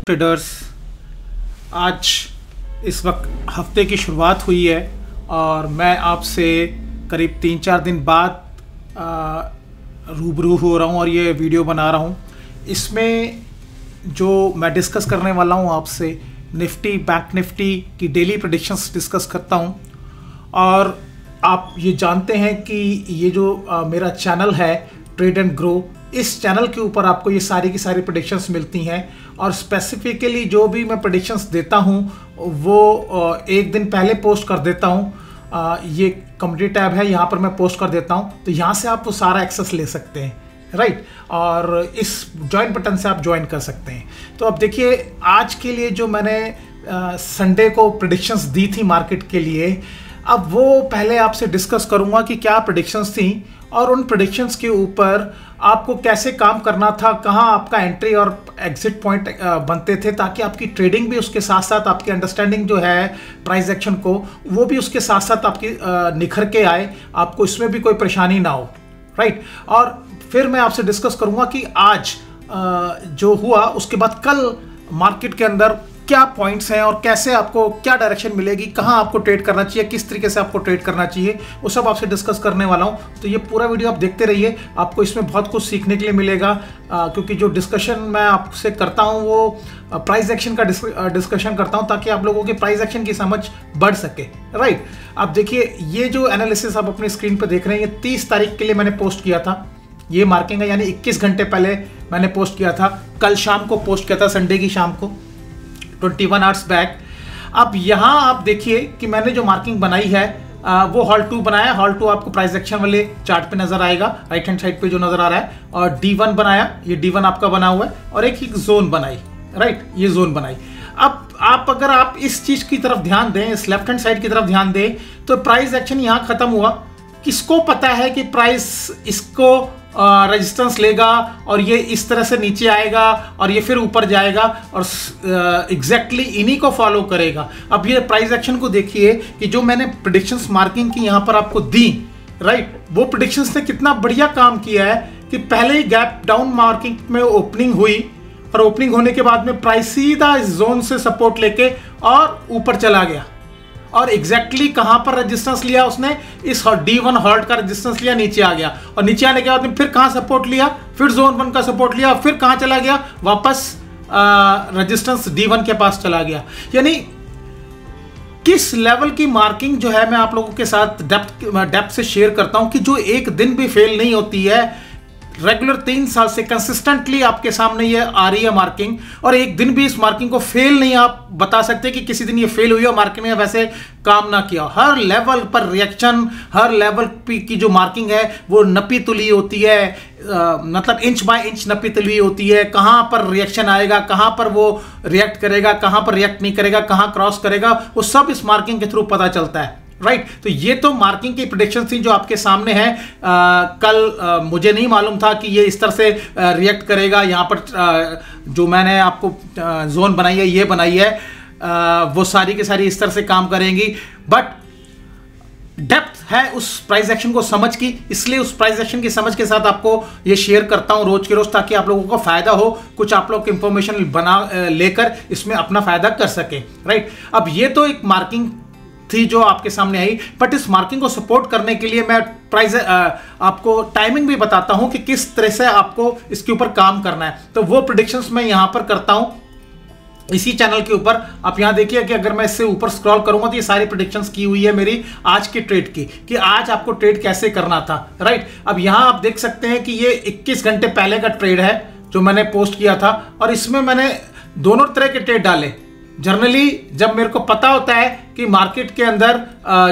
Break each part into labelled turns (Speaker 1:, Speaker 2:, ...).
Speaker 1: Traders, आज इस वक्त हफ्ते की शुरुआत हुई है और मैं आपसे करीब 3-4 दिन बाद रूबरू हो रहा हूँ और ये वीडियो बना रहा हूँ। इसमें जो मैं डिस्कस करने वाला हूँ आपसे निफ्टी, बैंक निफ्टी की डेली प्रेडिक्शंस डिस्कस करता हूँ। और आप ये जानते हैं कि ये जो मेरा चैनल है ट्रेड एंड ग्रो, इस चैनल के ऊपर आपको ये सारी की सारी प्रेडिक्शंस मिलती हैं और स्पेसिफिकली जो भी मैं प्रेडिक्शंस देता हूँ वो एक दिन पहले पोस्ट कर देता हूँ। ये कम्युनिटी टैब है, यहाँ पर मैं पोस्ट कर देता हूँ, तो यहाँ से आप वो सारा एक्सेस ले सकते हैं, राइट। और इस ज्वाइन बटन से आप ज्वाइन कर सकते हैं। तो अब देखिए, आज के लिए जो मैंने संडे को प्रेडिक्शंस दी थी मार्केट के लिए, अब वो पहले आपसे डिस्कस करूँगा कि क्या प्रेडिक्शंस थी और उन प्रेडिक्शंस के ऊपर आपको कैसे काम करना था, कहाँ आपका एंट्री और एग्जिट पॉइंट बनते थे, ताकि आपकी ट्रेडिंग भी उसके साथ साथ आपकी अंडरस्टैंडिंग जो है प्राइस एक्शन को, वो भी उसके साथ साथ आपकी निखर के आए, आपको इसमें भी कोई परेशानी ना हो, राइट। और फिर मैं आपसे डिस्कस करूँगा कि आज जो हुआ उसके बाद कल मार्केट के अंदर क्या पॉइंट्स हैं और कैसे आपको क्या डायरेक्शन मिलेगी, कहाँ आपको ट्रेड करना चाहिए, किस तरीके से आपको ट्रेड करना चाहिए, वो सब आपसे डिस्कस करने वाला हूँ। तो ये पूरा वीडियो आप देखते रहिए, आपको इसमें बहुत कुछ सीखने के लिए मिलेगा, क्योंकि जो डिस्कशन मैं आपसे करता हूँ वो प्राइस एक्शन का डिस्कशन करता हूँ, ताकि आप लोगों की प्राइस एक्शन की समझ बढ़ सके, राइट। अब देखिए, ये जो एनालिसिस आप अपनी स्क्रीन पर देख रहे हैं, ये 30 तारीख के लिए मैंने पोस्ट किया था। ये मार्किंग है, यानी 21 घंटे पहले मैंने पोस्ट किया था। कल शाम को पोस्ट किया था, संडे की शाम को, 21 आवर्स बैक। अब यहाँ आप देखिए कि मैंने जो मार्किंग बनाई है वो हॉल 2 बनाया। हॉल 2 आपको प्राइस एक्शन वाले चार्ट पे नजर आएगा, राइट हैंड साइड पे जो नजर आ रहा है। और D1 बनाया, ये D1 आपका बना हुआ है, और एक जोन बनाई, राइट, ये जोन बनाई। अब अगर आप इस चीज की तरफ ध्यान दें, इस लेफ्ट हैंड साइड की तरफ ध्यान दें, तो प्राइस एक्शन यहाँ खत्म हुआ। किसको पता है कि प्राइस इसको रेजिस्टेंस लेगा और ये इस तरह से नीचे आएगा और ये फिर ऊपर जाएगा और एग्जैक्टली इन्हीं को फॉलो करेगा। अब ये प्राइस एक्शन को देखिए कि जो मैंने प्रेडिक्शंस मार्किंग की यहाँ पर आपको दी, राइट, वो प्रेडिक्शंस ने कितना बढ़िया काम किया है कि पहले ही गैप डाउन मार्किंग में ओपनिंग हुई और ओपनिंग होने के बाद में प्राइस सीधा इस जोन से सपोर्ट लेके और ऊपर चला गया। और एग्जैक्टली कहां पर रेजिस्टेंस लिया उसने, इस D1 हॉल्ट का रेजिस्टेंस लिया, नीचे आ गया। और नीचे आने के बाद में फिर कहां सपोर्ट लिया, फिर जोन 1 का सपोर्ट लिया, फिर कहां चला गया, वापस रेजिस्टेंस D1 के पास चला गया। यानी किस लेवल की मार्किंग जो है मैं आप लोगों के साथ डेप्थ से शेयर करता हूं कि जो एक दिन भी फेल नहीं होती है। रेगुलर 3 साल से कंसिस्टेंटली आपके सामने ये आ रही है मार्किंग, और एक दिन भी इस मार्किंग को फेल नहीं आप बता सकते कि किसी दिन ये फेल हुई और मार्केट ने वैसे काम ना किया। हर लेवल पर रिएक्शन, हर लेवल की जो मार्किंग है वो नपी तुली होती है, मतलब इंच बाय इंच नपी तुली होती है। कहाँ पर रिएक्शन आएगा, कहाँ पर वो रिएक्ट करेगा, कहाँ पर रिएक्ट नहीं करेगा, कहाँ क्रॉस करेगा, वो सब इस मार्किंग के थ्रू पता चलता है, राइट। तो ये तो मार्किंग की प्रेडिक्शन थी जो आपके सामने है। कल मुझे नहीं मालूम था कि ये इस तरह से रिएक्ट करेगा। यहाँ पर जो मैंने आपको जोन बनाई है, ये बनाई है, वो सारी की सारी इस तरह से काम करेंगी। बट डेप्थ है उस प्राइस एक्शन को समझ की, इसलिए उस प्राइस एक्शन की समझ के साथ आपको ये शेयर करता हूं रोज के रोज, ताकि आप लोगों को फायदा हो, कुछ आप लोग इंफॉर्मेशन बना लेकर इसमें अपना फायदा कर सके, राइट। अब ये तो एक मार्किंग थी जो आपके सामने आई, बट इस मार्किंग को सपोर्ट करने के लिए मैं प्राइस आपको टाइमिंग भी बताता हूं कि किस तरह से आपको इसके ऊपर काम करना है। तो वो प्रेडिक्शंस मैं यहां पर करता हूं इसी चैनल के ऊपर। आप यहां देखिए कि अगर मैं इससे ऊपर स्क्रॉल करूंगा तो ये सारी प्रेडिक्शंस की हुई है मेरी आज के ट्रेड की, कि आज आपको ट्रेड कैसे करना था, राइट। अब यहां आप देख सकते हैं कि ये 21 घंटे पहले का ट्रेड है जो मैंने पोस्ट किया था, और इसमें मैंने दोनों तरह के ट्रेड डाले। जनरली जब मेरे को पता होता है कि मार्केट के अंदर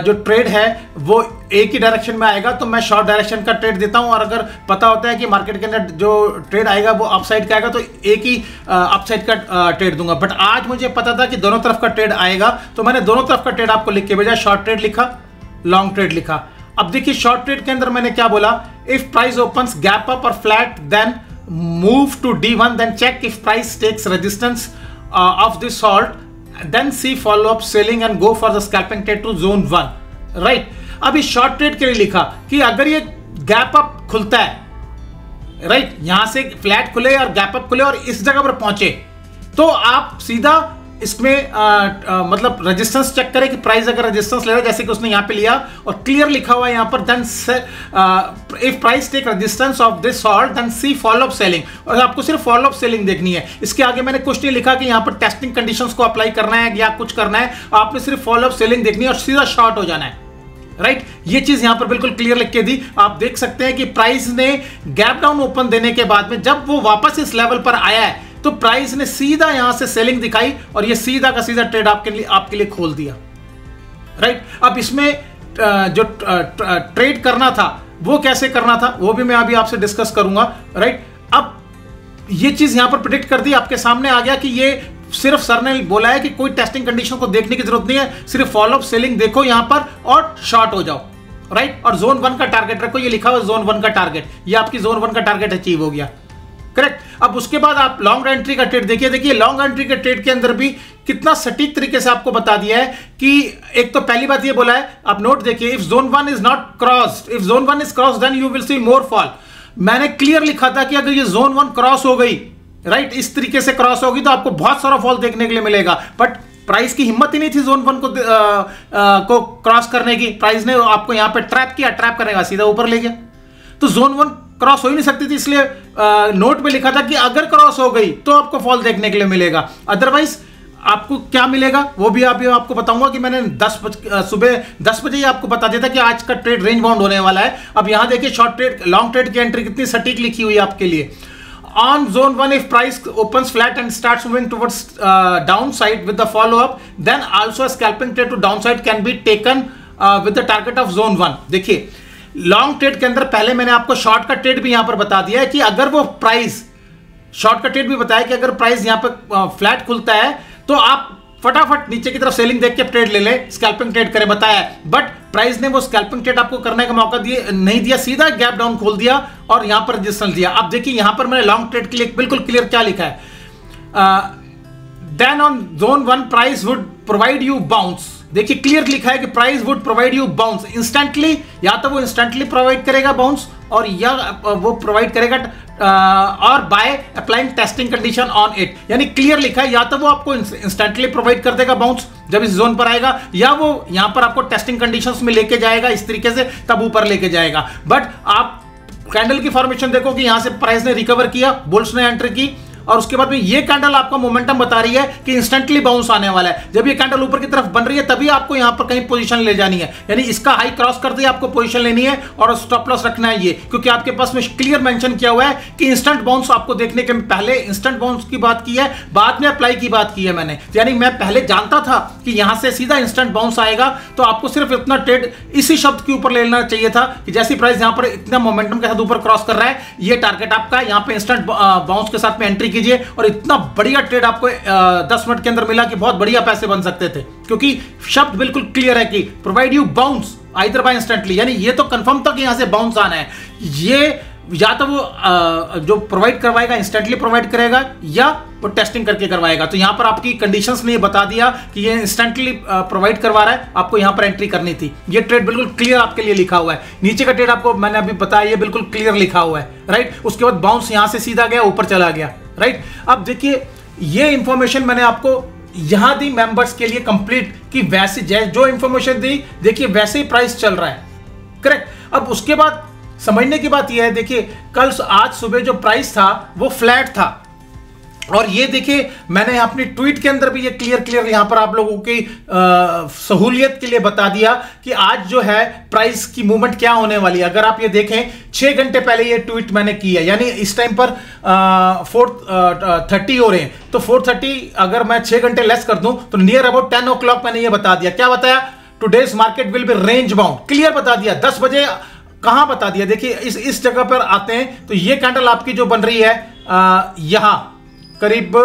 Speaker 1: जो ट्रेड है वो एक ही डायरेक्शन में आएगा तो मैं शॉर्ट डायरेक्शन का ट्रेड देता हूं, और अगर पता होता है कि मार्केट के अंदर जो ट्रेड आएगा वो अपसाइड का आएगा तो एक ही अपसाइड का ट्रेड दूंगा। बट आज मुझे पता था कि दोनों तरफ का ट्रेड आएगा, तो मैंने दोनों तरफ का ट्रेड आपको लिख के भेजा। शॉर्ट ट्रेड लिखा, लॉन्ग ट्रेड लिखा। अब देखिए शॉर्ट ट्रेड के अंदर मैंने क्या बोला, if price opens gap up और flat then move to D1, then check if price takes resistance of this salt, then see follow up selling and go for the scalping trade to zone 1, right। अभी short trade के लिए लिखा कि अगर ये gap up खुलता है, right, यहां से फ्लैट खुले और गैप अप खुले और इस जगह पर पहुंचे, तो आप सीधा इसमें मतलब रेजिस्टेंस चेक करें कि प्राइस अगर रेजिस्टेंस ले रहा है, जैसे कि उसने यहां पे लिया और क्लियर लिखा हुआ है यहां पर, then if price take resistance of this salt then see follow up selling, और आपको सिर्फ फॉलो अप सेलिंग देखनी है। इसके आगे मैंने कुछ नहीं लिखा कि यहां पर टेस्टिंग कंडीशंस को अप्लाई करना है या कुछ करना है, आपने सिर्फ फॉलो अप सेलिंग देखनी है और सीधा शॉर्ट हो जाना है, राइट। ये चीज यहां पर बिल्कुल क्लियर लिख के दी। आप देख सकते हैं कि प्राइस ने गैप डाउन ओपन देने के बाद में जब वो वापस इस लेवल पर आया है तो प्राइस ने सीधा यहां से सेलिंग दिखाई और ये सीधा का सीधा ट्रेड आपके लिए खोल दिया, राइट। अब इसमें जो ट्रेड करना था वो कैसे करना था वो भी मैं अभी आपसे डिस्कस करूंगा, राइट। अब ये चीज यहां पर प्रेडिक्ट कर दी, आपके सामने आ गया कि ये सिर्फ सर ने बोला है कि कोई टेस्टिंग कंडीशन को देखने की जरूरत नहीं है, सिर्फ फॉलो अप सेलिंग देखो यहां पर और शॉर्ट हो जाओ, राइट। और जोन 1 का टारगेट रखो, ये लिखा हुआ जोन 1 का टारगेट, ये आपकी जोन 1 का टारगेट अचीव हो गया, करेक्ट। अब उसके बाद आप लॉन्ग एंट्री का ट्रेड देखिए लॉन्ग एंट्री के ट्रेड के अंदर भी कितना सटीक तरीके से आपको बता दिया है कि एक तो पहली बात ये बोला है, आप नोट देखिए, if zone 1 is not crossed, if zone 1 is crossed then you will see more fall. मैंने क्लियर लिखा था कि अगर ये जोन 1 क्रॉस हो गई, राइट, इस तरीके से क्रॉस होगी तो आपको बहुत सारा फॉल देखने के लिए मिलेगा, बट प्राइस की हिम्मत ही नहीं थी जोन 1 को क्रॉस करने की। प्राइस ने आपको यहां पे ट्रैप किया, ट्रैप करेगा सीधा ऊपर ले गया, तो जोन 1 क्रॉस हो ही नहीं सकती थी, इसलिए नोट में लिखा था कि अगर क्रॉस हो गई तो आपको फॉल देखने के लिए मिलेगा, अदरवाइज आपको क्या मिलेगा वो भी आपको बताऊंगा कि मैंने सुबह 10 बजे ही आपको बता दिया था कि आज का ट्रेड रेंज बाउंड होने वाला है। अब यहां देखिए शॉर्ट ट्रेड लॉन्ग ट्रेड की एंट्री कितनी सटीक लिखी हुई है आपके लिए। On zone 1, if price opens flat and starts moving towards downside with the follow up, then also a scalping trade to downside can be taken with the target of zone 1। देखिए long trade के अंदर पहले मैंने आपको short का trade भी यहां पर बता दिया है कि अगर वो प्राइस, शॉर्ट का ट्रेड भी बताया कि अगर प्राइस यहां पर फ्लैट खुलता है तो आप फटाफट नीचे की तरफ सेलिंग देख के ट्रेड ले ले, स्कैल्पिंग ट्रेड करे बताया, बट प्राइस ने वो स्कैल्पिंग ट्रेड आपको करने का मौका नहीं दिया, सीधा गैप डाउन खोल दिया और यहां पर रेजिस्टेंस दिया। अब देखिए यहां पर मैंने लॉन्ग ट्रेड के लिए बिल्कुल क्लियर क्या लिखा है, then on zone 1 price would provide you bounce. देखिए क्लियर लिखा है कि price would provide you bounce instantly, या तो वो इंस्टेंटली प्रोवाइड करेगा बाउंस और या वो प्रोवाइड करेगा और by applying testing condition on it, यानी क्लियर लिखा है या तो वो आपको इंस्टेंटली प्रोवाइड कर देगा बाउंस जब इस जोन पर आएगा, या वो यहां पर आपको टेस्टिंग कंडीशंस में लेके जाएगा इस तरीके से, तब ऊपर लेके जाएगा। बट आप कैंडल की फॉर्मेशन देखो कि यहां से प्राइस ने रिकवर किया, बुल्स ने एंट्री की और उसके बाद में ये कैंडल आपका मोमेंटम बता रही है कि इंस्टेंटली बाउंस आने वाला है। जब ये कैंडल ऊपर की तरफ बन रही है तभी आपको यहां पर कहीं पोजीशन ले जानी है, यानी इसका हाई क्रॉस कर दिया आपको पोजीशन लेनी है और स्टॉप लॉस रखना है ये, क्योंकि आपके पास में क्लियर मेंशन किया हुआ है कि इंस्टेंट बाउंस आपको देखने के पहले इंस्टेंट बाउंस की बात की है, बाद में अप्लाई की बात की है मैंने, यानी मैं पहले जानता था कि यहां से सीधा इंस्टेंट बाउंस आएगा, तो आपको सिर्फ इतना ट्रेड इसी शब्द के ऊपर लेना चाहिए था कि जैसी प्राइस यहां पर इतना मोमेंटम के साथ ऊपर क्रॉस कर रहा है, ये टारगेट आपका है, यहां पर इंस्टेंट बाउंस के साथ में एंट्री कीजिए और इतना बढ़िया ट्रेड आपको 10 मिनट के अंदर मिला कि बहुत बढ़िया पैसे बन सकते थे, क्योंकि शब्द बिल्कुल क्लियर है कि provide you bounce either bye instantly, यानी ये तो कंफर्म था कि यहां से बाउंस आना है, ये या तो वो जो प्रोवाइड करवाएगा इंस्टेंटली प्रोवाइड करेगा या वो टेस्टिंग करके करवाएगा। तो यहां पर आपकी कंडीशंस ने बता दिया कि ये इंस्टेंटली प्रोवाइड करवा रहा है, आपको यहां पर एंट्री करनी थी। ये ट्रेड बिल्कुल क्लियर आपके लिए लिखा हुआ है, नीचे का ट्रेड आपको मैंने अभी बताया ये बिल्कुल क्लियर लिखा हुआ है, राइट। उसके बाद बाउंस यहां से सीधा गया ऊपर चला गया, राइट। अब देखिए ये इंफॉर्मेशन मैंने आपको यहां दी मेंबर्स के लिए कंप्लीट कि वैसे जो इंफॉर्मेशन दी देखिए वैसे ही प्राइस चल रहा है, करेक्ट। अब उसके बाद समझने की बात यह है, देखिए कल आज सुबह जो प्राइस था वो फ्लैट था और ये देखिए मैंने अपनी ट्वीट के अंदर भी ये क्लियर यहां पर आप लोगों की सहूलियत के लिए बता दिया कि आज जो है प्राइस की मूवमेंट क्या होने वाली है। अगर आप ये देखें 6 घंटे पहले ये ट्वीट मैंने की है, यानी इस टाइम पर 4:30 हो रहे हैं, तो 4:30 अगर मैं 6 घंटे लेस कर दूं तो नियर अबाउट 10 o'clock मैंने ये बता दिया। क्या बताया? Today's market will be range bound, clear बता दिया। 10 बजे कहां बता दिया? देखिए इस जगह पर आते हैं तो ये कैंडल आपकी जो बन रही है यहां करीब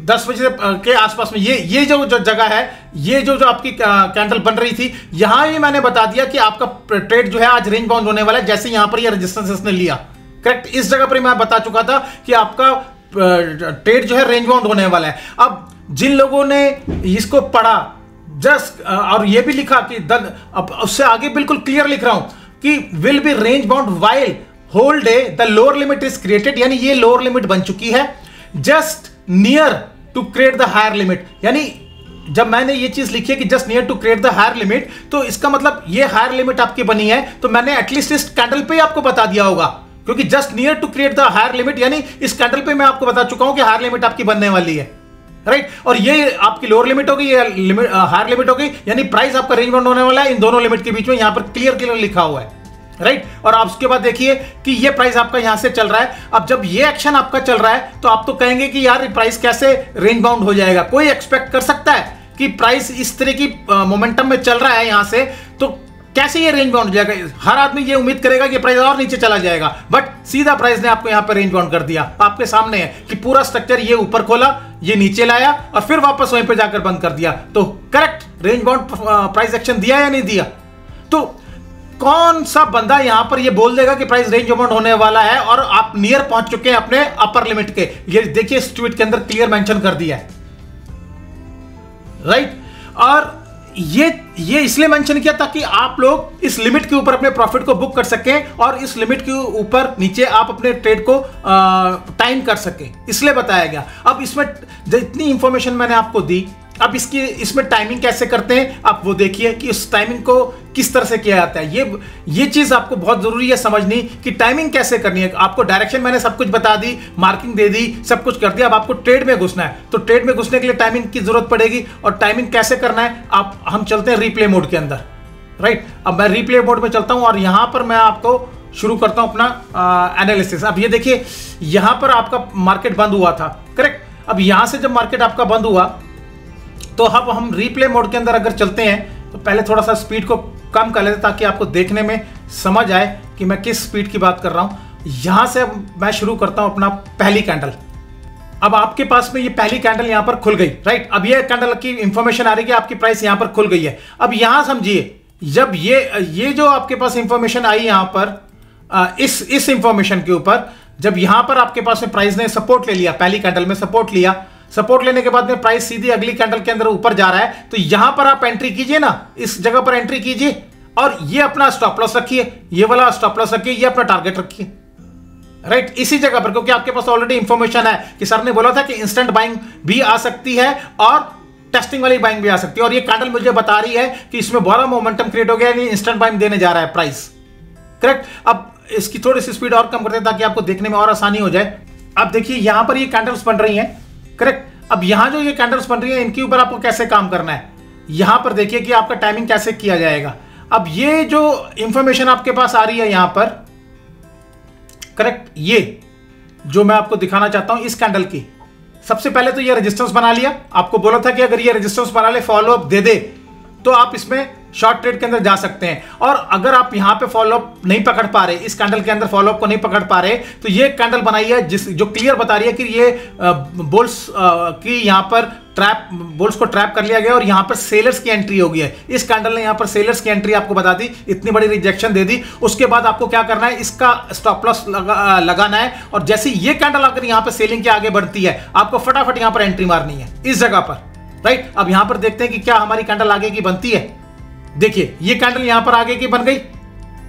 Speaker 1: 10 बजे के आसपास में ये जो जगह है, ये जो आपकी कैंडल बन रही थी, यहां ही मैंने बता दिया कि आपका ट्रेड जो है आज रेंज बाउंड होने वाला है, जैसे यहां पर ये रेजिस्टेंस इसने लिया, करेक्ट। इस जगह पर मैं बता चुका था कि आपका ट्रेड जो है रेंज बाउंड होने वाला है। अब जिन लोगों ने इसको पढ़ा जस्ट और ये भी लिखा कि अब उससे आगे बिल्कुल क्लियर लिख रहा हूं कि will be range bound while whole day the lower limit is created, यानी ये लोअर लिमिट बन चुकी है। Just near to create the higher limit, यानी जब मैंने ये चीज लिखी है कि just near to create the higher limit, तो इसका मतलब ये हायर लिमिट आपकी बनी है, तो मैंने एटलीस्ट इस कैंडल पे आपको बता दिया होगा, क्योंकि just near to create the higher limit यानी इस कैंडल पे मैं आपको बता चुका हूं कि हायर लिमिट आपकी बनने वाली है, राइट। और ये आपकी लोअर लिमिट होगी, ये लिमिट हायर लिमिट होगी, यानी प्राइस आपका रेंज बाउंड होने वाला है इन दोनों लिमिट के बीच में, यहां पर क्लियर लिखा हुआ है, राइट। और आप उसके बाद देखिए कि ये प्राइस आपका यहां से चल रहा है। अब जब ये एक्शन आपका चल रहा है तो आप तो कहेंगे कि यार ये प्राइस कैसे रेंज बाउंड हो जाएगा, कोई एक्सपेक्ट कर सकता है कि प्राइस इस तरह की मोमेंटम में चल रहा है यहां से, तो कैसे ये रेंज बाउंड हो जाएगा। हर आदमी ये उम्मीद करेगा कि प्राइस और नीचे चला जाएगा, बट सीधा प्राइस ने आपको यहां पर रेंज बाउंड कर दिया। आपके सामने है कि पूरा स्ट्रक्चर ये ऊपर खोला, ये नीचे लाया और फिर वापस वहीं पे जाकर बंद कर दिया। तो correct range bound price action दिया या नहीं दिया। तो कौन सा बंदा यहां पर ये बोल देगा कि प्राइस रेंज बाउंड होने वाला है और आप नियर पहुंच चुके हैं अपने अपर लिमिट के। ये देखिए इस ट्वीट के अंदर क्लियर मेंशन कर दिया है, राइट। और ये इसलिए मेंशन किया ताकि आप लोग इस लिमिट के ऊपर अपने प्रॉफिट को बुक कर सकें और इस लिमिट के ऊपर नीचे आप अपने ट्रेड को टाइम कर सकें, इसलिए बताया गया। अब इसमें जितनी इंफॉर्मेशन मैंने आपको दी, अब इसमें टाइमिंग कैसे करते हैं आप वो देखिए कि उस टाइमिंग को किस तरह से किया जाता है। ये चीज आपको बहुत जरूरी है समझनी कि टाइमिंग कैसे करनी है। आपको डायरेक्शन मैंने सब कुछ बता दी, मार्किंग दे दी, सब कुछ कर दिया। अब आपको ट्रेड में घुसना है, तो ट्रेड में घुसने के लिए टाइमिंग की जरूरत पड़ेगी। और टाइमिंग कैसे करना है, हम चलते हैं रिप्ले मोड के अंदर, राइट। अब मैं रिप्ले मोड में चलता हूं और यहां पर मैं आपको शुरू करता हूं अपना एनालिसिस। अब ये देखिए यहां पर आपका मार्केट बंद हुआ था, करेक्ट। अब यहां से जब मार्केट आपका बंद हुआ तो अब हम रिप्ले मोड के अंदर अगर चलते हैं तो पहले थोड़ा सा स्पीड को कम कर लेते ताकि आपको देखने में समझ आए कि मैं किस स्पीड की बात कर रहा हूं। यहां से मैं शुरू करता हूं अपना पहली कैंडल। अब आपके पास में ये पहली कैंडल यहां पर खुल गई, राइट। अब ये कैंडल की इंफॉर्मेशन आ रही है कि आपकी प्राइस यहां पर खुल गई है। अब यहां समझिए जब ये जो आपके पास इंफॉर्मेशन आई यहां पर इस इंफॉर्मेशन के ऊपर, जब यहां पर आपके पास में प्राइस ने सपोर्ट ले लिया, पहली कैंडल में सपोर्ट लिया, सपोर्ट लेने के बाद में प्राइस सीधी अगली कैंडल के अंदर ऊपर जा रहा है, तो यहां पर आप एंट्री कीजिए ना, इस जगह पर एंट्री कीजिए और ये अपना स्टॉप लॉस रखिए, ये वाला स्टॉप लॉस रखिए, ये अपना टारगेट रखिए, राइट। इसी जगह पर, क्योंकि आपके पास ऑलरेडी इंफॉर्मेशन है कि सर ने बोला था कि इंस्टेंट बाइंग भी आ सकती है और टेस्टिंग वाली बाइंग भी आ सकती है। और ये कैंडल मुझे बता रही है कि इसमें बड़ा मोमेंटम क्रिएट हो गया, इंस्टेंट बाइंग देने जा रहा है प्राइस, करेक्ट। अब इसकी थोड़ी सी स्पीड और कम करते हैं ताकि आपको देखने में और आसानी हो जाए। अब देखिए यहां पर ये कैंडल्स बन रही हैं, करेक्ट। अब यहां जो ये कैंडल्स बन रही है इनके ऊपर आपको कैसे काम करना है, यहां पर देखिए कि आपका टाइमिंग कैसे किया जाएगा। अब ये जो इंफॉर्मेशन आपके पास आ रही है यहां पर, करेक्ट, ये जो मैं आपको दिखाना चाहता हूं इस कैंडल की, सबसे पहले तो ये रेजिस्टेंस बना लिया। आपको बोला था कि अगर ये रेजिस्टेंस बना ले, फॉलो अप दे दे, तो आप इसमें शॉर्ट ट्रेड के अंदर जा सकते हैं। और अगर आप यहां पे फॉलो अप नहीं पकड़ पा रहे, इस कैंडल के अंदर फॉलो अप को नहीं पकड़ पा रहे, तो ये कैंडल बनाई है जो क्लियर बता रही है कि ये बुल्स की यहां पर बुल्स को ट्रैप कर लिया गया और यहां पर सेलर्स की एंट्री हो गई है। इस कैंडल ने यहां पर सेलर्स की एंट्री आपको बता दी, इतनी बड़ी रिजेक्शन दे दी। उसके बाद आपको क्या करना है, इसका स्टॉप लॉस लगाना है। और जैसे ये कैंडल अगर यहां पर सेलिंग के आगे बढ़ती है, आपको फटाफट यहां पर एंट्री मारनी है इस जगह पर, राइट। अब यहां पर देखते हैं कि क्या हमारी कैंडल आगे की बनती है। देखिए ये कैंडल यहां पर आगे की बन गई,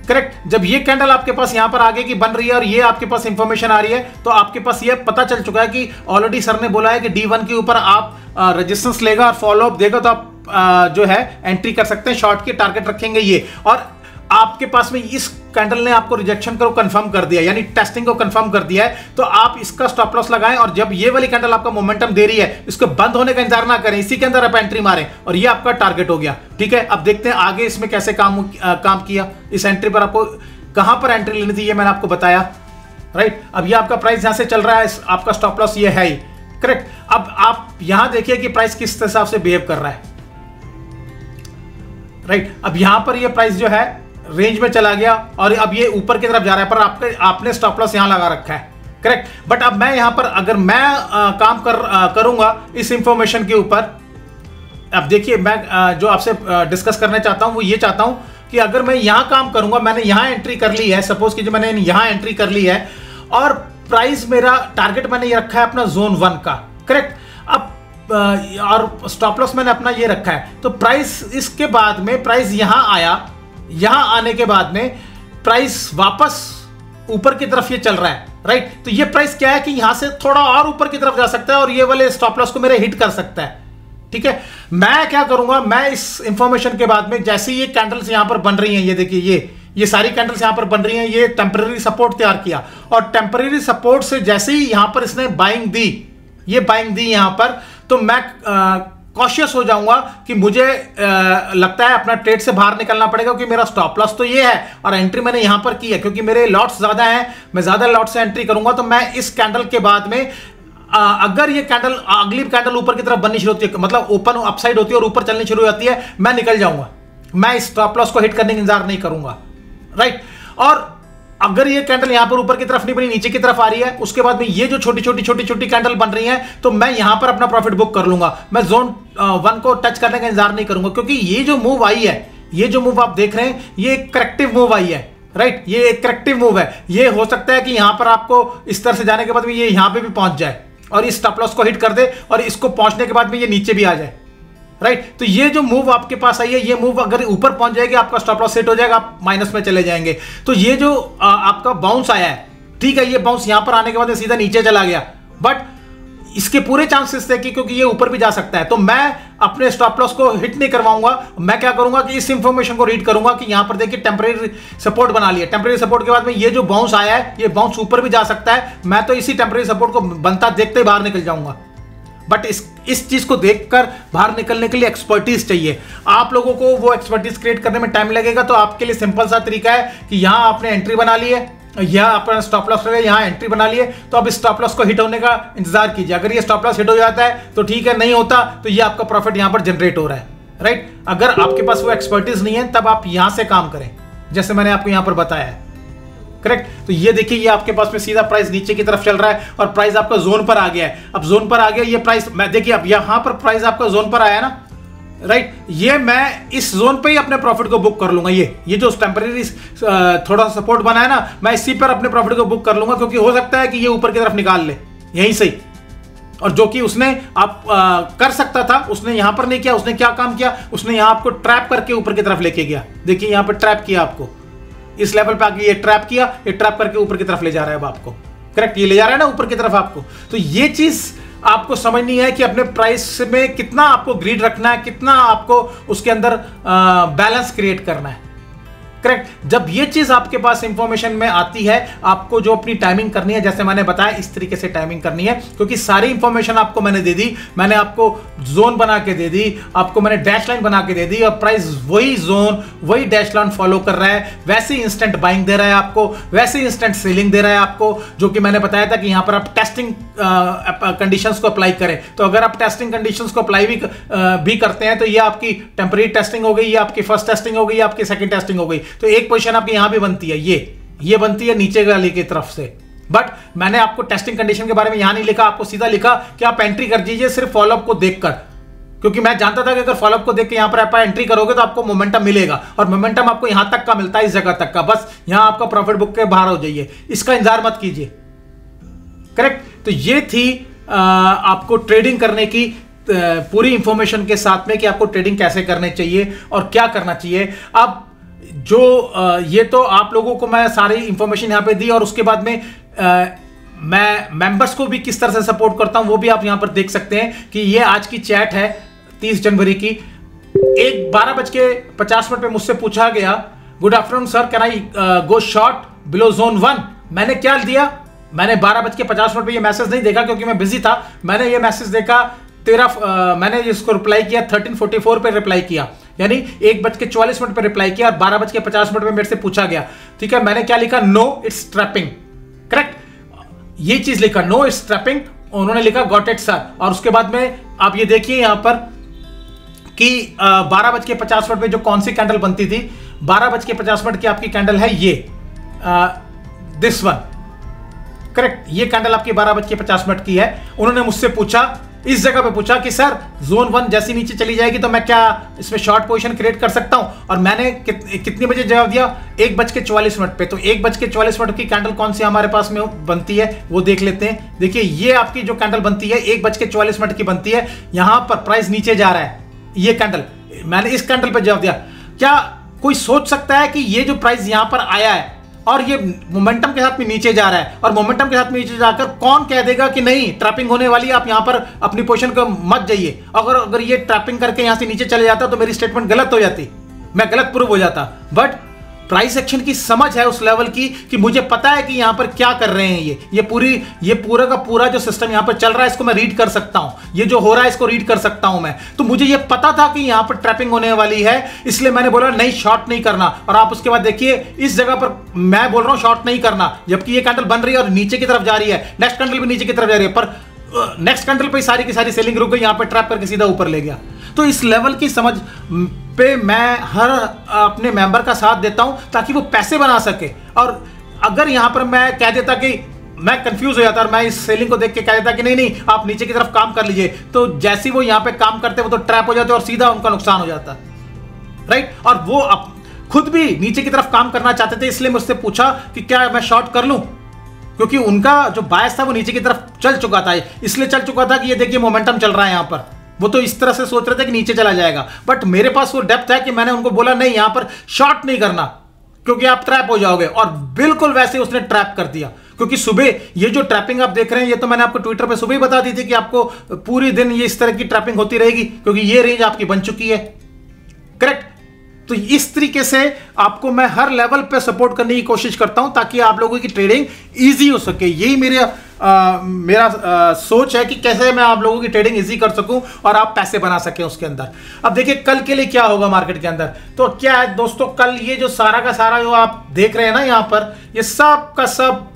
Speaker 1: करेक्ट। जब ये कैंडल आपके पास यहां पर आगे की बन रही है और ये आपके पास इंफॉर्मेशन आ रही है, तो आपके पास ये पता चल चुका है कि ऑलरेडी सर ने बोला है कि D1 के ऊपर आप रेजिस्टेंस लेगा और फॉलो अप देगा, तो आप जो है एंट्री कर सकते हैं, शॉर्ट की टारगेट रखेंगे ये। और आपके पास में इस कैंडल ने आपको रिजेक्शन को कंफर्म कर दिया, यानी टेस्टिंग को कंफर्म कर दिया है, तो आप इसका स्टॉप लॉस लगाएं। और जब ये वाली कैंडल आपका मोमेंटम दे रही है, इसको बंद होने का इंतजार ना करें, इसी के अंदर आप एंट्री मारें और ये आपका टारगेट हो गया, ठीक है। अब देखते हैं आगे इसमें कैसे काम किया। इस एंट्री पर आपको कहां पर एंट्री लेनी थी ये मैंने आपको बताया, राइट। अब ये आपका प्राइस यहां से चल रहा है, आपका स्टॉप लॉस ये है ही, करेक्ट। अब आप यहां देखिए कि प्राइस किस हिसाब से बिहेव कर रहा है, राइट। अब यहां पर ये प्राइस जो है रेंज में चला गया और अब ये ऊपर की तरफ जा रहा है, पर आपने स्टॉप लॉस यहां लगा रखा है, करेक्ट। बट अब मैं यहां पर अगर मैं काम करूंगा इस इंफॉर्मेशन के ऊपर, अब देखिए मैं जो आपसे डिस्कस करना चाहता हूं वो ये चाहता हूं कि अगर मैं यहां काम करूंगा, मैंने यहां एंट्री कर ली है, सपोज कीजिए मैंने यहां एंट्री कर ली है और प्राइस मेरा टारगेट मैंने ये रखा है अपना जोन 1 का, करेक्ट। अब और स्टॉप लॉस मैंने अपना ये रखा है, तो प्राइस इसके बाद में प्राइस यहां आया, यहां आने के बाद में प्राइस वापस ऊपर की तरफ ये चल रहा है, राइट। तो ये प्राइस क्या है कि यहां से थोड़ा और ऊपर की तरफ जा सकता है और ये वाले स्टॉप लॉस को मेरे हिट कर सकता है। ठीक है, मैं क्या करूंगा, मैं इस इंफॉर्मेशन के बाद में जैसे ये कैंडल्स यहां पर बन रही हैं, ये देखिए ये सारी कैंडल्स यहां पर बन रही हैं, ये टेम्पररी सपोर्ट तैयार किया और टेम्पररी सपोर्ट से जैसे ही यहां पर इसने बाइंग दी, ये बाइंग दी यहां पर, तो मैं कॉशियस हो जाऊंगा कि मुझे लगता है अपना ट्रेड से बाहर निकलना पड़ेगा, क्योंकि मेरा स्टॉप लॉस तो ये है और एंट्री मैंने यहां पर की है, क्योंकि मेरे लॉट्स ज्यादा हैं, मैं ज्यादा लॉट से एंट्री करूंगा। तो मैं इस कैंडल के बाद में अगर ये कैंडल अगली कैंडल ऊपर की तरफ बननी शुरू होती है, मतलब ओपन अपसाइड होती है और ऊपर चलनी शुरू हो जाती है, मैं निकल जाऊंगा, मैं इस स्टॉप लॉस को हिट करने का इंतजार नहीं करूंगा, राइट। और अगर ये कैंडल यहां पर ऊपर की तरफ नहीं बनी, नीचे की तरफ आ रही है, उसके बाद में ये जो छोटी छोटी कैंडल बन रही है, तो मैं यहां पर अपना प्रॉफिट बुक कर लूंगा। मैं जोन 1 को टच करने का इंतजार नहीं करूंगा, क्योंकि ये जो मूव आई है, ये जो मूव आप देख रहे हैं, ये एक करेक्टिव मूव आई है, राइट। ये एक करेक्टिव मूव है। ये हो सकता है कि यहां पर आपको इस तरह से जाने के बाद में ये यहां पे भी पहुंच जाए और इस स्टॉप लॉस को हिट कर दे और इसको पहुंचने के बाद में ये नीचे भी आ जाए, राइट। तो ये जो मूव आपके पास आई है, ये मूव अगर ऊपर पहुंच जाएगी, आपका स्टॉप लॉस सेट हो जाएगा, आप माइनस में चले जाएंगे। तो ये जो आपका बाउंस आया है, ठीक है, ये बाउंस यहां पर आने के बाद सीधा नीचे चला गया, बट इसके पूरे चांसेस थे कि क्योंकि ये ऊपर भी जा सकता है, तो मैं अपने स्टॉप लॉस को हिट नहीं करवाऊंगा। मैं क्या करूंगा कि इस इंफॉर्मेशन को रीड करूंगा कि यहां पर देखिए टेम्परेरी सपोर्ट बना लिया, टेम्परेरी सपोर्ट के बाद में ये जो बाउंस आया है, ये बाउंस ऊपर भी जा सकता है, मैं तो इसी टेम्परेरी सपोर्ट को बनता देखते ही बाहर निकल जाऊंगा। बट इस चीज को देखकर बाहर निकलने के लिए एक्सपर्टीज चाहिए। आप लोगों को वो एक्सपर्टीज क्रिएट करने में टाइम लगेगा, तो आपके लिए सिंपल सा तरीका है कि यहां आपने एंट्री बना ली है, यहां अपना स्टॉप लॉस है, यहां एंट्री बना लिए, तो अब इस स्टॉप लॉस को हिट होने का इंतजार कीजिए। अगर ये स्टॉप लॉस हिट हो जाता है तो ठीक है, नहीं होता तो ये आपका प्रॉफिट यहां पर जनरेट हो रहा है, राइट। अगर आपके पास वो एक्सपर्टीज नहीं है, तब आप यहां से काम करें, जैसे मैंने आपको यहां पर बताया है, करेक्ट। तो ये देखिए, ये आपके पास में सीधा प्राइस नीचे की तरफ चल रहा है और प्राइस आपका जोन पर आ गया है। अब जोन पर आ गया ये प्राइस, मैं देखिए अब यहां पर प्राइस आपका जोन पर आया ना, राइट। ये मैं इस जोन पे ही अपने प्रॉफिट को बुक कर लूंगा। ये जो टेम्परेरी थोड़ा सपोर्ट बना है ना, मैं इसी पर अपने प्रॉफिट को बुक कर लूंगा, क्योंकि हो सकता है कि ये ऊपर की तरफ निकाल ले यहीं से ही। और जो कि उसने आप कर सकता था, उसने यहां पर नहीं किया। उसने क्या काम किया, उसने यहां आपको ट्रैप करके ऊपर की तरफ लेके गया। देखिए यहां पर ट्रैप किया आपको, इस लेवल पे आके ये ट्रैप किया, ये ट्रैप करके ऊपर की तरफ ले जा रहा है अब आपको, करेक्ट। ये ले जा रहा है ना ऊपर की तरफ आपको। तो ये चीज आपको समझनी है कि अपने प्राइस में कितना आपको ग्रीड रखना है, कितना आपको उसके अंदर बैलेंस क्रिएट करना है, करेक्ट। जब ये चीज आपके पास इंफॉर्मेशन में आती है, आपको जो अपनी टाइमिंग करनी है, जैसे मैंने बताया इस तरीके से टाइमिंग करनी है, क्योंकि सारी इंफॉर्मेशन आपको मैंने दे दी। मैंने आपको जोन बना के दे दी, आपको मैंने डैश लाइन बना के दे दी, और प्राइस वही जोन वही डैश लाइन फॉलो कर रहा है, वैसे ही इंस्टेंट बाइंग दे रहा है आपको, वैसे ही इंस्टेंट सेलिंग दे रहा है आपको, जो कि मैंने बताया था कि यहां पर आप टेस्टिंग कंडीशंस को अप्लाई करें। तो अगर आप टेस्टिंग कंडीशंस को अप्लाई भी करते हैं, तो ये आपकी टेम्परेरी टेस्टिंग हो गई, ये आपकी फर्स्ट टेस्टिंग हो गई, आपकी सेकंड टेस्टिंग हो गई। तो एक पोजीशन आपकी यहां भी बनती है, ये बनती है नीचे वाली की तरफ से। बट मैंने आपको टेस्टिंग कंडीशन के बारे में यहां नहीं लिखा, आपको सीधा लिखा कि आप एंट्री कर दीजिए सिर्फ फॉलोअप को देखकर, क्योंकि मैं जानता था कि अगर फॉलोअप को देख के यहां पर आप एंट्री करोगे तो आपको मोमेंटम मिलेगा, और मोमेंटम आपको यहां तक का मिलता है, इस जगह तक का। बस यहां आपका प्रॉफिट बुक के बाहर हो जाइए, इसका इंतजार मत कीजिए, करेक्ट। तो ये थी आपको ट्रेडिंग करने की पूरी इंफॉर्मेशन के साथ में कि आपको ट्रेडिंग कैसे करने चाहिए और क्या करना चाहिए। अब जो ये तो आप लोगों को मैं सारी इंफॉर्मेशन यहां पे दी, और उसके बाद में मैं मेंबर्स को भी किस तरह से सपोर्ट करता हूं वो भी आप यहां पर देख सकते हैं कि ये आज की चैट है 30 जनवरी की। 12:50 पे मुझसे पूछा गया, good afternoon sir, can I go short below zone 1। मैंने क्या दिया, मैंने 12:50 पे ये मैसेज नहीं देखा क्योंकि मैं बिजी था। मैंने ये मैसेज देखा मैंने इसको रिप्लाई किया 13:44 पे रिप्लाई किया, यानी 1:44 पे रिप्लाई किया, और 12:50 पे मेरे से पूछा गया, ठीक है। मैंने क्या लिखा, नो इट्स ट्रैपिंग, करेक्ट, ये चीज लिखा, नो इट्स ट्रैपिंग। उन्होंने लिखा गॉट इट सर, और उसके बाद में आप ये देखिए यहां पर कि 12:50 पे जो कौन सी कैंडल बनती थी, 12:50 की आपकी कैंडल है ये दिस वन, करेक्ट। ये कैंडल आपकी 12:50 की है। उन्होंने मुझसे पूछा, इस जगह पे पूछा कि सर जोन 1 जैसी नीचे चली जाएगी तो मैं क्या इसमें शॉर्ट पोजीशन क्रिएट कर सकता हूं, और मैंने कितनी बजे जवाब दिया, 1:44 पे। तो 1:44 की कैंडल कौन सी हमारे पास में बनती है वो देख लेते हैं। देखिए ये आपकी जो कैंडल बनती है 1:44 की बनती है, यहां पर प्राइस नीचे जा रहा है, ये कैंडल, मैंने इस कैंडल पे जवाब दिया। क्या कोई सोच सकता है कि ये जो प्राइस यहां पर आया है और ये मोमेंटम के साथ में नीचे जा रहा है, और मोमेंटम के साथ में नीचे जाकर कौन कह देगा कि नहीं ट्रैपिंग होने वाली है, आप यहां पर अपनी पोजीशन को मत जाइए। अगर ये ट्रैपिंग करके यहां से नीचे चले जाता तो मेरी स्टेटमेंट गलत हो जाती, मैं गलत प्रूव हो जाता। बट प्राइस एक्शन की समझ है उस लेवल की कि मुझे पता है कि यहां पर क्या कर रहे हैं, ये पूरा का पूरा जो सिस्टम यहां पर चल रहा है इसको मैं रीड कर सकता हूं, ये जो हो रहा है इसको रीड कर सकता हूं मैं। तो मुझे ये पता था कि यहां पर ट्रैपिंग होने वाली है, इसलिए मैंने बोला नहीं शॉर्ट नहीं करना। और आप उसके बाद देखिए इस जगह पर मैं बोल रहा हूं शॉर्ट नहीं करना, जबकि ये कैंडल बन रही है और नीचे की तरफ जा रही है, नेक्स्ट कैंडल भी नीचे की तरफ जा रही है, पर नेक्स्ट कैंडल पे सारी की सारी सेलिंग रुक गई, यहां पर ट्रैप करके सीधा ऊपर ले गया। तो इस लेवल की समझ पे मैं हर अपने मेंबर का साथ देता हूं ताकि वो पैसे बना सके। और अगर यहां पर मैं कह देता कि मैं कंफ्यूज हो जाता और मैं इस सेलिंग को देख के कह देता कि नहीं आप नीचे की तरफ काम कर लीजिए, तो जैसे वो यहां पे काम करते वो तो ट्रैप हो जाते और सीधा उनका नुकसान हो जाता, राइट। और वो खुद भी नीचे की तरफ काम करना चाहते थे, इसलिए मुझसे पूछा कि क्या मैं शॉर्ट कर लूं, क्योंकि उनका जो बायस था वो नीचे की तरफ चल चुका था, इसलिए चल चुका था कि ये देखिए मोमेंटम चल रहा है यहां पर। वो तो इस तरह से सोच रहे थे कि नीचे चला जाएगा, बट मेरे पास वो डेप्थ है कि मैंने उनको बोला नहीं यहां पर शॉर्ट नहीं करना क्योंकि आप ट्रैप हो जाओगे। और बिल्कुल वैसे उसने ट्रैप कर दिया, क्योंकि सुबह ये जो ट्रैपिंग आप देख रहे हैं ये तो मैंने आपको ट्विटर पे सुबह ही बता दी थी कि आपको पूरी दिन ये इस तरह की ट्रैपिंग होती रहेगी, क्योंकि ये रेंज आपकी बन चुकी है, करेक्ट। तो इस तरीके से आपको मैं हर लेवल पे सपोर्ट करने की कोशिश करता हूं ताकि आप लोगों की ट्रेडिंग इजी हो सके। यही मेरा सोच है कि कैसे मैं आप लोगों की ट्रेडिंग इजी कर सकूं और आप पैसे बना सकें उसके अंदर। अब देखिए कल के लिए क्या होगा मार्केट के अंदर, तो क्या है दोस्तों, कल ये जो सारा का सारा जो आप देख रहे हैं ना यहां पर, ये सब का सब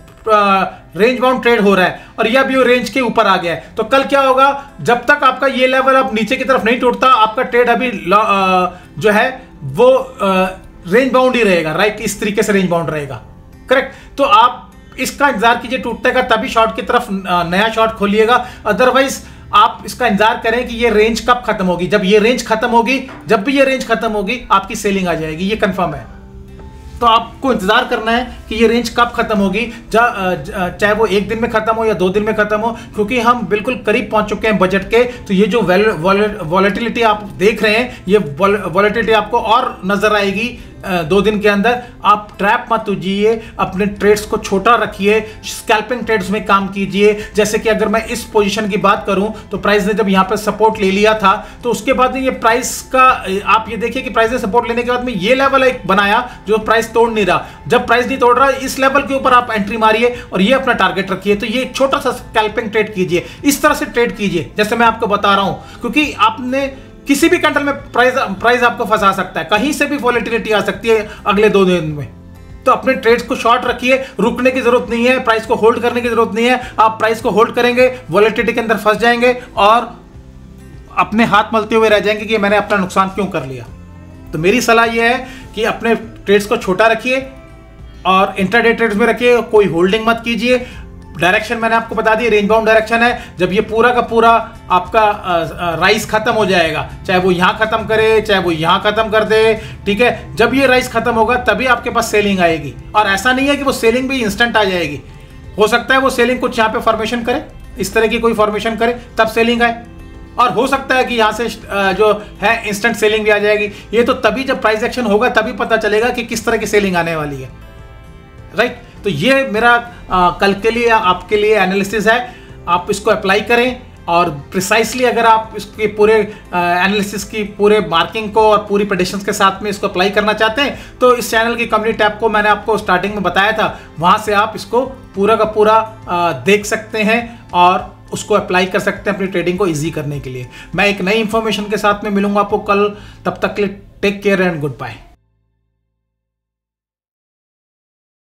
Speaker 1: रेंज बाउंड ट्रेड हो रहा है और यह भी रेंज के ऊपर आ गया है। तो कल क्या होगा, जब तक आपका ये लेवल अब नीचे की तरफ नहीं टूटता आपका ट्रेड अभी जो है वो रेंज बाउंड ही रहेगा, राइट। इस तरीके से रेंज बाउंड रहेगा, करेक्ट। तो आप इसका इंतजार कीजिए, टूटेगा तभी शॉर्ट की तरफ नया शॉर्ट खोलिएगा, अदरवाइज आप इसका इंतजार करें कि ये रेंज कब खत्म होगी। जब ये रेंज खत्म होगी, जब भी ये रेंज खत्म होगी आपकी सेलिंग आ जाएगी, ये कंफर्म है। तो आपको इंतजार करना है कि ये रेंज कब खत्म होगी, चाहे वो एक दिन में खत्म हो या 2 दिन में खत्म हो, क्योंकि हम बिल्कुल करीब पहुंच चुके हैं बजट के। तो ये जो वॉलेटिलिटी आप देख रहे हैं, ये वॉलेटिलिटी आपको और नजर आएगी 2 दिन के अंदर। आप ट्रैप मत कीजिए, अपने ट्रेड्स को छोटा रखिए, स्कैल्पिंग ट्रेड्स में काम कीजिए। जैसे कि अगर मैं इस पोजीशन की बात करूं तो प्राइस ने जब यहां पर सपोर्ट ले लिया था तो उसके बाद ये प्राइस का आप ये देखिए कि प्राइस ने सपोर्ट लेने के बाद में ये लेवल एक बनाया जो प्राइस तोड़ नहीं रहा। जब प्राइस नहीं तोड़ रहा इस लेवल के ऊपर आप एंट्री मारिए और ये अपना टारगेट रखिए। तो ये एक छोटा सा स्कैल्पिंग ट्रेड कीजिए, इस तरह से ट्रेड कीजिए जैसे मैं आपको बता रहा हूं, क्योंकि आपने किसी भी कैंडल में प्राइस आपको फंसा सकता है, कहीं से भी वॉलेटिलिटी आ सकती है अगले 2 दिन में। तो अपने ट्रेड्स को शॉर्ट रखिए, रुकने की जरूरत नहीं है, प्राइस को होल्ड करने की जरूरत नहीं है। आप प्राइस को होल्ड करेंगे वॉलेटिलिटी के अंदर फंस जाएंगे और अपने हाथ मलते हुए रह जाएंगे कि मैंने अपना नुकसान क्यों कर लिया। तो मेरी सलाह यह है कि अपने ट्रेड्स को छोटा रखिए और इंट्राडे ट्रेड्स में रखिए, कोई होल्डिंग मत कीजिए। डायरेक्शन मैंने आपको बता दी, रेंज बाउंड डायरेक्शन है। जब ये पूरा का पूरा आपका राइस खत्म हो जाएगा, चाहे वो यहां खत्म करे चाहे वो यहां खत्म कर दे, ठीक है, जब ये राइस खत्म होगा तभी आपके पास सेलिंग आएगी। और ऐसा नहीं है कि वो सेलिंग भी इंस्टेंट आ जाएगी, हो सकता है वो सेलिंग कुछ यहां पे फॉर्मेशन करे, इस तरह की कोई फॉर्मेशन करे तब सेलिंग आए, और हो सकता है कि यहां से जो है इंस्टेंट सेलिंग भी आ जाएगी। ये तो तभी जब प्राइस एक्शन होगा तभी पता चलेगा कि किस तरह की सेलिंग आने वाली है, राइट। तो ये मेरा कल के लिए आपके लिए एनालिसिस है, आप इसको अप्लाई करें और प्रिसाइसली अगर आप इसके पूरे एनालिसिस की पूरे मार्किंग को और पूरी प्रेडिक्शंस के साथ में इसको अप्लाई करना चाहते हैं तो इस चैनल की कम्युनिटी टैब को मैंने आपको स्टार्टिंग में बताया था, वहां से आप इसको पूरा का पूरा देख सकते हैं और उसको अप्लाई कर सकते हैं अपनी ट्रेडिंग को इजी करने के लिए। मैं एक नई इंफॉर्मेशन के साथ में मिलूंगा आपको कल, तब तक के लिए take care and good bye.